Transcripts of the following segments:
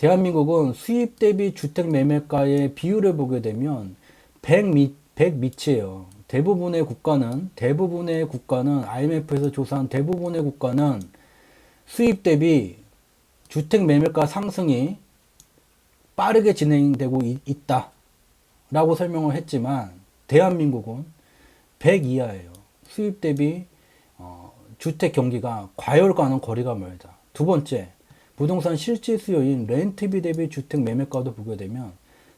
대한민국은 수입 대비 주택 매매가의 비율을 보게 되면 100 밑이에요. 대부분의 국가는 IMF에서 조사한 대부분의 국가는 수입 대비 주택 매매가 상승이 빠르게 진행되고 있다 라고 설명을 했지만 대한민국은 100 이하예요. 수입 대비 주택 경기가 과열과는 거리가 멀다. 두 번째, 부동산 실질 수요인 렌트비 대비 주택 매매가도 보게 되면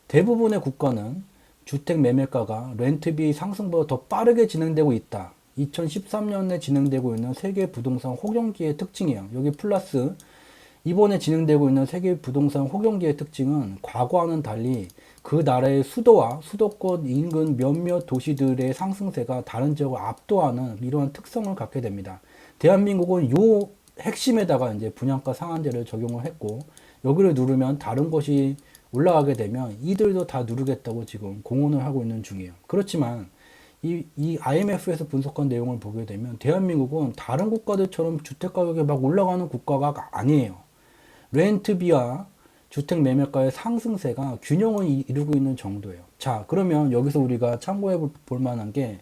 대부분의 국가는 주택 매매가가 렌트비 상승보다 더 빠르게 진행되고 있다. 2013년에 진행되고 있는 세계 부동산 호경기의 특징이에요. 여기 플러스 이번에 진행되고 있는 세계 부동산 호경기의 특징은 과거와는 달리 그 나라의 수도와 수도권 인근 몇몇 도시들의 상승세가 다른 지역을 압도하는 이러한 특성을 갖게 됩니다. 대한민국은 요 핵심에다가 이제 분양가 상한제를 적용을 했고 여기를 누르면 다른 것이 올라가게 되면 이들도 다 누르겠다고 지금 공언을 하고 있는 중이에요. 그렇지만 이 IMF에서 분석한 내용을 보게 되면 대한민국은 다른 국가들처럼 주택가격이 막 올라가는 국가가 아니에요. 렌트비와 주택 매매가의 상승세가 균형을 이루고 있는 정도예요. 자, 그러면 여기서 우리가 참고해 볼 만한 게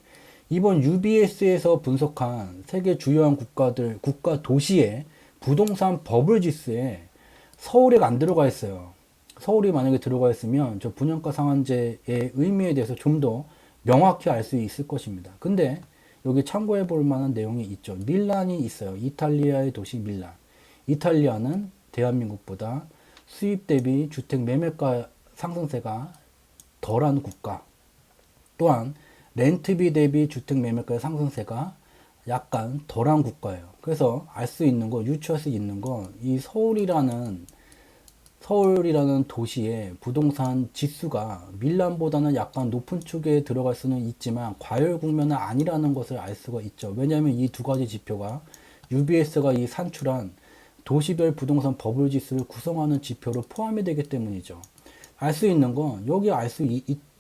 이번 UBS에서 분석한 세계 주요한 국가 도시의 부동산 버블 지수에 서울이 안 들어가 있어요. 서울이 만약에 들어가 있으면 저 분양가 상한제의 의미에 대해서 좀 더 명확히 알 수 있을 것입니다. 근데 여기 참고해 볼 만한 내용이 있죠. 밀란이 있어요. 이탈리아의 도시 밀란. 이탈리아는 대한민국보다 수입 대비 주택 매매가 상승세가 덜한 국가. 또한 렌트비 대비 주택 매매가의 상승세가 약간 덜한 국가예요. 그래서 알 수 있는 거, 유추할 수 있는 건 이 서울이라는 도시의 부동산 지수가 밀란보다는 약간 높은 축에 들어갈 수는 있지만 과열 국면은 아니라는 것을 알 수가 있죠. 왜냐하면 이 두 가지 지표가 UBS가 이 산출한 도시별 부동산 버블 지수를 구성하는 지표로 포함이 되기 때문이죠. 알 수 있는 건 여기 알 수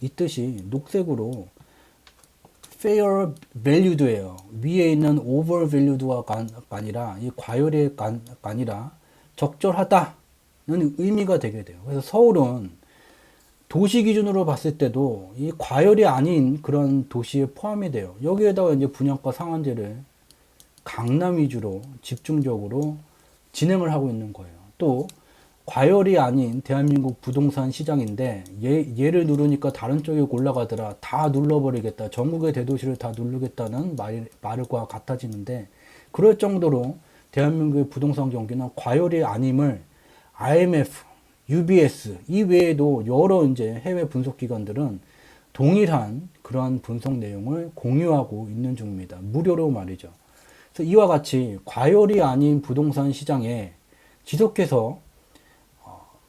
있듯이 녹색으로 fair valued예요. 위에 있는 over valued가 아니라 이 과열이 아니라 적절하다는 의미가 되게 돼요. 그래서 서울은 도시 기준으로 봤을 때도 이 과열이 아닌 그런 도시에 포함이 돼요. 여기에다가 이제 분양가 상한제를 강남 위주로 집중적으로 진행을 하고 있는 거예요. 또 과열이 아닌 대한민국 부동산 시장인데 얘를 누르니까 다른 쪽이 올라가더라. 다 눌러버리겠다. 전국의 대도시를 다 누르겠다는 말과 같아지는데 그럴 정도로 대한민국의 부동산 경기는 과열이 아님을 IMF, UBS 이 외에도 여러 이제 해외 분석 기관들은 동일한 그러한 분석 내용을 공유하고 있는 중입니다. 무료로 말이죠. 그래서 이와 같이 과열이 아닌 부동산 시장에 지속해서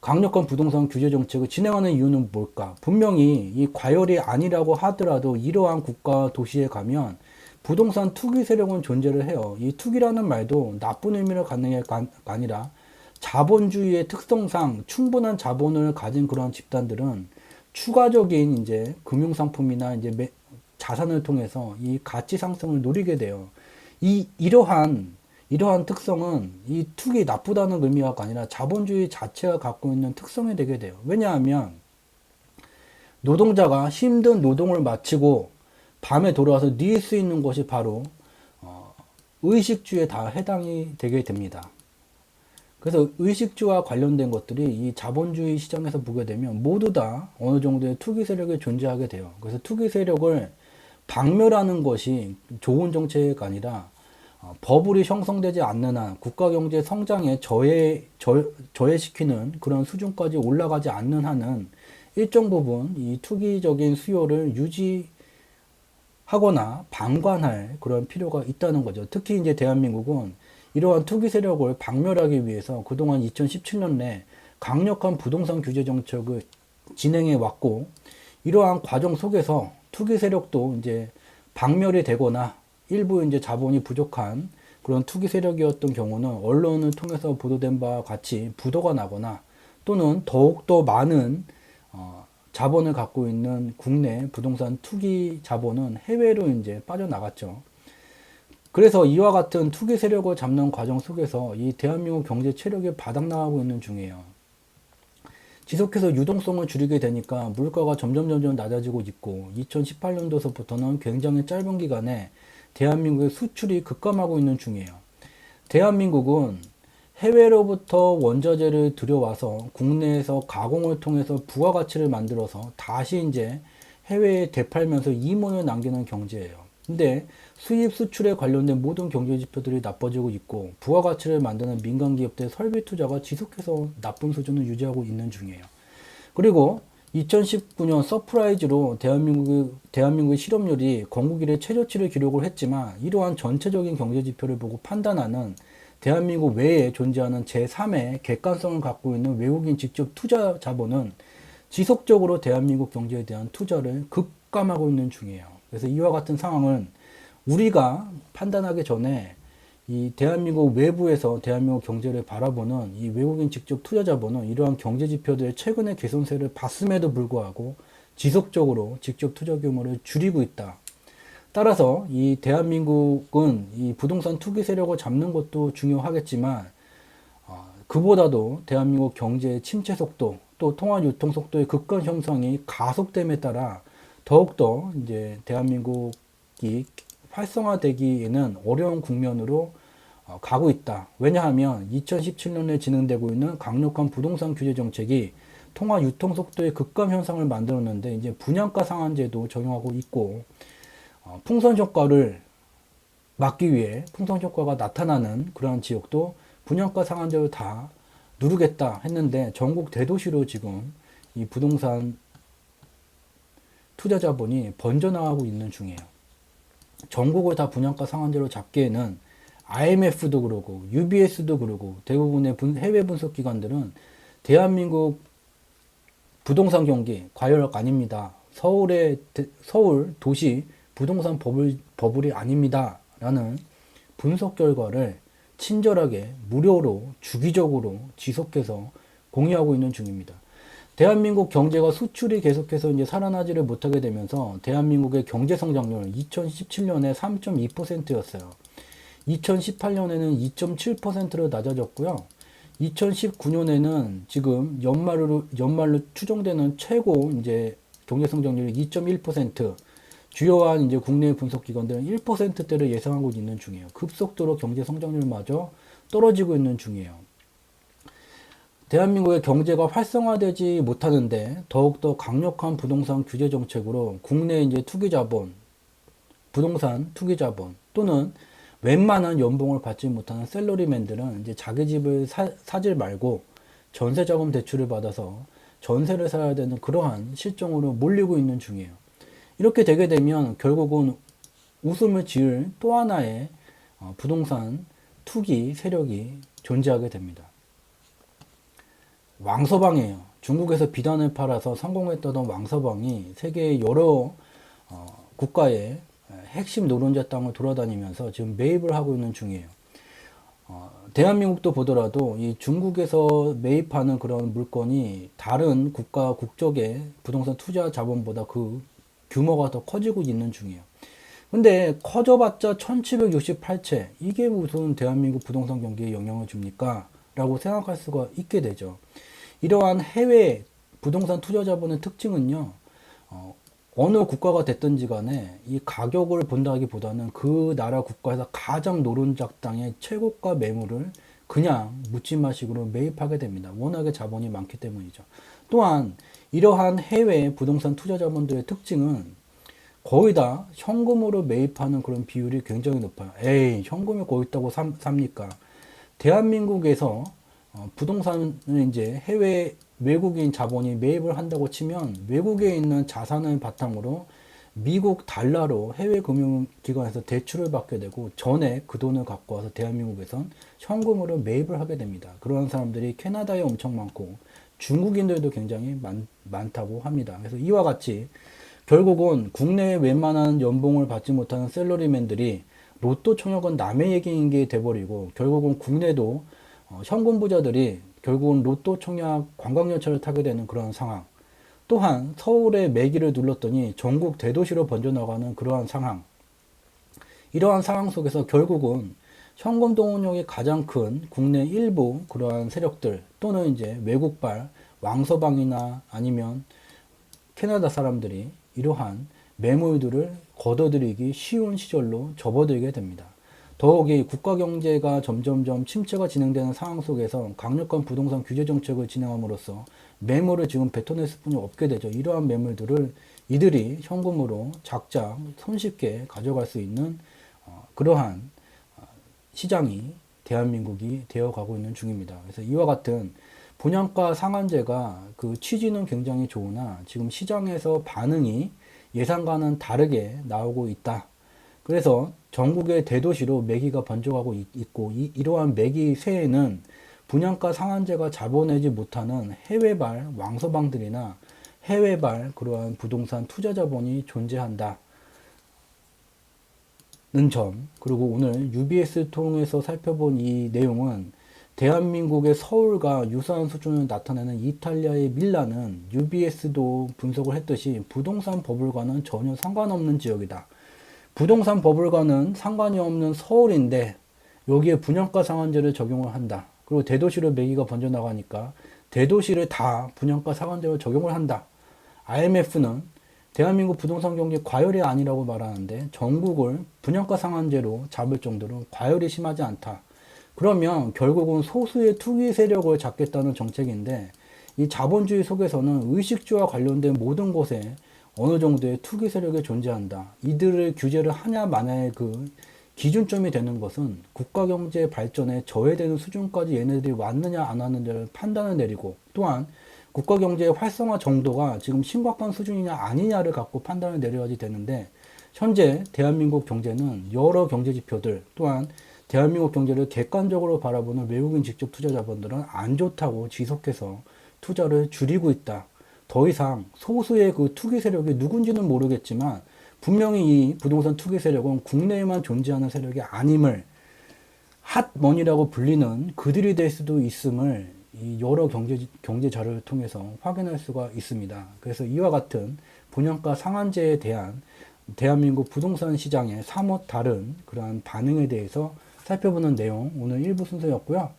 강력한 부동산 규제 정책을 진행하는 이유는 뭘까? 분명히 이 과열이 아니라고 하더라도 이러한 국가 도시에 가면 부동산 투기 세력은 존재를 해요. 이 투기라는 말도 나쁜 의미를 갖는 게 아니라 자본주의의 특성상 충분한 자본을 가진 그런 집단들은 추가적인 이제 금융상품이나 이제 자산을 통해서 이 가치 상승을 노리게 돼요. 이러한 특성은 이 투기 나쁘다는 의미가 아니라 자본주의 자체가 갖고 있는 특성이 되게 돼요. 왜냐하면 노동자가 힘든 노동을 마치고 밤에 돌아와서 누릴 수 있는 것이 바로 의식주에 다 해당이 되게 됩니다. 그래서 의식주와 관련된 것들이 이 자본주의 시장에서 보게 되면 모두 다 어느 정도의 투기 세력이 존재하게 돼요. 그래서 투기 세력을 박멸하는 것이 좋은 정책이 아니라 버블이 형성되지 않는 한 국가 경제 성장에 저해시키는 그런 수준까지 올라가지 않는 한은 일정 부분 이 투기적인 수요를 유지하거나 방관할 그런 필요가 있다는 거죠. 특히 이제 대한민국은 이러한 투기 세력을 박멸하기 위해서 그동안 2017년 내 강력한 부동산 규제 정책을 진행해 왔고 이러한 과정 속에서 투기 세력도 이제 박멸이 되거나 일부 이제 자본이 부족한 그런 투기 세력이었던 경우는 언론을 통해서 보도된 바와 같이 부도가 나거나 또는 더욱더 많은 자본을 갖고 있는 국내 부동산 투기 자본은 해외로 이제 빠져나갔죠. 그래서 이와 같은 투기 세력을 잡는 과정 속에서 이 대한민국 경제 체력이 바닥나가고 있는 중이에요. 지속해서 유동성을 줄이게 되니까 물가가 점점 낮아지고 있고 2018년도서부터는 굉장히 짧은 기간에 대한민국의 수출이 급감하고 있는 중이에요. 대한민국은 해외로부터 원자재를 들여와서 국내에서 가공을 통해서 부가가치를 만들어서 다시 이제 해외에 되팔면서 이문을 남기는 경제예요. 근데 수입 수출에 관련된 모든 경제 지표들이 나빠지고 있고 부가가치를 만드는 민간 기업들의 설비 투자가 지속해서 나쁜 수준을 유지하고 있는 중이에요. 그리고 2019년 서프라이즈로 대한민국의 실업률이 건국 이래 최저치를 기록을 했지만 이러한 전체적인 경제 지표를 보고 판단하는 대한민국 외에 존재하는 제3의 객관성을 갖고 있는 외국인 직접 투자 자본은 지속적으로 대한민국 경제에 대한 투자를 급감하고 있는 중이에요. 그래서 이와 같은 상황은 우리가 판단하기 전에 이 대한민국 외부에서 대한민국 경제를 바라보는 이 외국인 직접 투자 자본은 이러한 경제 지표들의 최근의 개선세를 봤음에도 불구하고 지속적으로 직접 투자 규모를 줄이고 있다. 따라서 이 대한민국은 이 부동산 투기 세력을 잡는 것도 중요하겠지만 그보다도 대한민국 경제의 침체 속도 또 통화 유통 속도의 급감 형성이 가속됨에 따라 더욱더 이제 대한민국이 활성화되기에는 어려운 국면으로 가고 있다. 왜냐하면 2017년에 진행되고 있는 강력한 부동산 규제 정책이 통화 유통 속도의 급감 현상을 만들었는데 이제 분양가 상한제도 적용하고 있고 풍선 효과를 막기 위해 풍선 효과가 나타나는 그러한 지역도 분양가 상한제를 다 누르겠다 했는데 전국 대도시로 지금 이 부동산 투자 자본이 번져나가고 있는 중이에요. 전국을 다 분양가 상한제로 잡기에는 IMF도 그러고 UBS도 그러고 대부분의 해외 분석 기관들은 대한민국 부동산 경기 과열력 아닙니다. 서울 도시 부동산 버블이 아닙니다. 라는 분석 결과를 친절하게 무료로 주기적으로 지속해서 공유하고 있는 중입니다. 대한민국 경제가 수출이 계속해서 이제 살아나지를 못하게 되면서 대한민국의 경제 성장률 2017년에 3.2%였어요. 2018년에는 2.7%로 낮아졌고요. 2019년에는 지금 연말로 추정되는 최고 이제 경제 성장률이 2.1%, 주요한 이제 국내 분석 기관들은 1%대를 예상하고 있는 중이에요. 급속도로 경제 성장률마저 떨어지고 있는 중이에요. 대한민국의 경제가 활성화되지 못하는데 더욱더 강력한 부동산 규제 정책으로 국내 이제 투기 자본, 부동산 투기 자본 또는 웬만한 연봉을 받지 못하는 셀러리맨들은 이제 자기 집을 사질 말고 전세자금 대출을 받아서 전세를 사야 되는 그러한 실정으로 몰리고 있는 중이에요. 이렇게 되게 되면 결국은 웃음을 지을 또 하나의 부동산 투기 세력이 존재하게 됩니다. 왕서방이에요. 중국에서 비단을 팔아서 성공했다던 왕서방이 세계의 여러 국가의 핵심 노른자 땅을 돌아다니면서 지금 매입을 하고 있는 중이에요. 대한민국도 보더라도 이 중국에서 매입하는 그런 물건이 다른 국가 국적의 부동산 투자 자본보다 그 규모가 더 커지고 있는 중이에요. 근데 커져봤자 1768채 이게 무슨 대한민국 부동산 경기에 영향을 줍니까? 라고 생각할 수가 있게 되죠. 이러한 해외 부동산 투자 자본의 특징은요, 어느 국가가 됐든지 간에 이 가격을 본다기보다는 그 나라 국가에서 가장 노른자 땅의 최고가 매물을 그냥 묻지마식으로 매입하게 됩니다. 워낙에 자본이 많기 때문이죠. 또한 이러한 해외 부동산 투자 자본들의 특징은 거의 다 현금으로 매입하는 그런 비율이 굉장히 높아요. 에이, 현금이 거기 있다고 삽니까? 대한민국에서 부동산을 이제 해외 외국인 자본이 매입을 한다고 치면 외국에 있는 자산을 바탕으로 미국 달러로 해외 금융기관에서 대출을 받게 되고 전에 그 돈을 갖고 와서 대한민국에선 현금으로 매입을 하게 됩니다. 그러한 사람들이 캐나다에 엄청 많고 중국인들도 굉장히 많다고 합니다. 그래서 이와 같이 결국은 국내에 웬만한 연봉을 받지 못하는 셀러리맨들이 로또 총역은 남의 얘기인 게 돼버리고 결국은 국내도 현금 부자들이 결국은 로또 청약 관광열차를 타게 되는 그런 상황. 또한 서울에 매기를 눌렀더니 전국 대도시로 번져나가는 그러한 상황. 이러한 상황 속에서 결국은 현금 동원력이 가장 큰 국내 일부 그러한 세력들 또는 이제 외국발 왕서방이나 아니면 캐나다 사람들이 이러한 매물들을 걷어들이기 쉬운 시절로 접어들게 됩니다. 더욱이 국가 경제가 점점점 침체가 진행되는 상황 속에서 강력한 부동산 규제 정책을 진행함으로써 매물을 지금 뱉어낼 수뿐이 없게 되죠. 이러한 매물들을 이들이 현금으로 작작 손쉽게 가져갈 수 있는 그러한 시장이 대한민국이 되어가고 있는 중입니다. 그래서 이와 같은 분양가 상한제가 그 취지는 굉장히 좋으나 지금 시장에서 반응이 예상과는 다르게 나오고 있다. 그래서 전국의 대도시로 매기가 번져가고 있고 이러한 매기 세에는 분양가 상한제가 잡아내지 못하는 해외발 왕서방들이나 해외발 그러한 부동산 투자 자본이 존재한다. 는 점, 그리고 오늘 UBS 통해서 살펴본 이 내용은 대한민국의 서울과 유사한 수준을 나타내는 이탈리아의 밀란은 UBS도 분석을 했듯이 부동산 버블과는 전혀 상관없는 지역이다. 부동산 버블과는 상관이 없는 서울인데 여기에 분양가 상한제를 적용을 한다. 그리고 대도시로 매기가 번져나가니까 대도시를 다 분양가 상한제를 적용을 한다. IMF는 대한민국 부동산 경기 과열이 아니라고 말하는데 전국을 분양가 상한제로 잡을 정도로 과열이 심하지 않다. 그러면 결국은 소수의 투기 세력을 잡겠다는 정책인데 이 자본주의 속에서는 의식주와 관련된 모든 곳에 어느 정도의 투기 세력이 존재한다. 이들을 규제를 하냐 마냐의 그 기준점이 되는 것은 국가 경제 발전에 저해되는 수준까지 얘네들이 왔느냐 안 왔느냐를 판단을 내리고 또한 국가 경제의 활성화 정도가 지금 심각한 수준이냐 아니냐를 갖고 판단을 내려야지 되는데 현재 대한민국 경제는 여러 경제 지표들 또한 대한민국 경제를 객관적으로 바라보는 외국인 직접 투자 자본들은 안 좋다고 지속해서 투자를 줄이고 있다. 더 이상 소수의 그 투기 세력이 누군지는 모르겠지만 분명히 이 부동산 투기 세력은 국내에만 존재하는 세력이 아님을 핫머니라고 불리는 그들이 될 수도 있음을 이 여러 경제 자료를 통해서 확인할 수가 있습니다. 그래서 이와 같은 분양가 상한제에 대한 대한민국 부동산 시장의 사뭇 다른 그러한 반응에 대해서 살펴보는 내용 오늘 1부 순서였고요.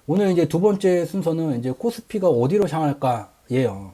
오늘 이제 두 번째 순서는 이제 코스피가 어디로 향할까예요.